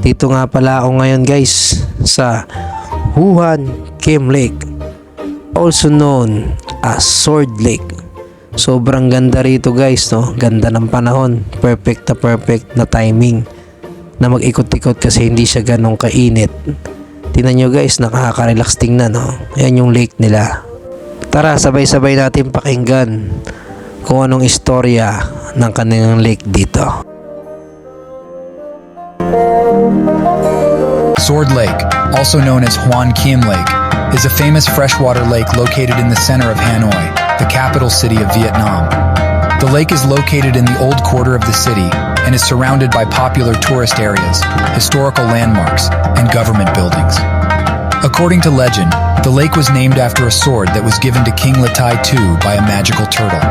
Dito nga pala ako ngayon guys sa Huan Kiem Lake, also known as Sword Lake. Sobrang ganda rito guys, no? Ganda ng panahon, perfect na timing na mag-ikot-ikot kasi hindi siya ganong kainit. Tingnan nyo guys, nakaka-relax tingnan, no? Ayan yung lake nila. Tara, sabay-sabay natin pakinggan kung anong istorya ng kanilang lake dito. Sword Lake, also known as Huan Kiem Lake, is a famous freshwater lake located in the center of Hanoi, the capital city of Vietnam. The lake is located in the old quarter of the city and is surrounded by popular tourist areas, historical landmarks, and government buildings. According to legend, the lake was named after a sword that was given to King Latai II by a magical turtle.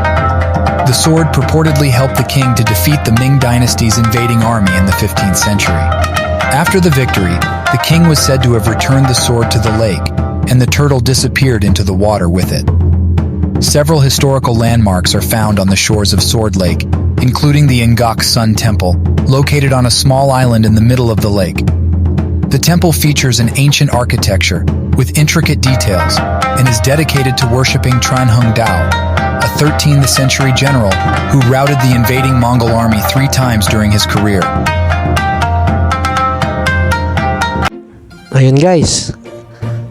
The sword purportedly helped the king to defeat the Ming dynasty's invading army in the 15th century. After the victory, the king was said to have returned the sword to the lake, and the turtle disappeared into the water with it. Several historical landmarks are found on the shores of Sword Lake, including the Ngok Sun Temple, located on a small island in the middle of the lake. The temple features an ancient architecture with intricate details and is dedicated to worshipping Tran Hung Dao, a 13th century general who routed the invading Mongol army 3 times during his career. Ayun guys,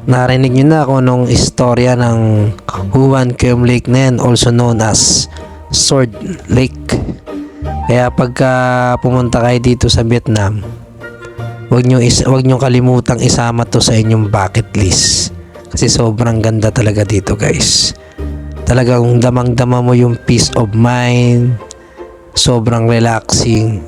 narinig nyo na kung anong istorya ng Huan Kiem Lake na yan, also known as Sword Lake. Kaya pagka pumunta kayo dito sa Vietnam, wag nyo kalimutang isama to sa inyong bucket list. Kasi sobrang ganda talaga dito guys. Talagang damang-dama mo yung peace of mind. Sobrang relaxing.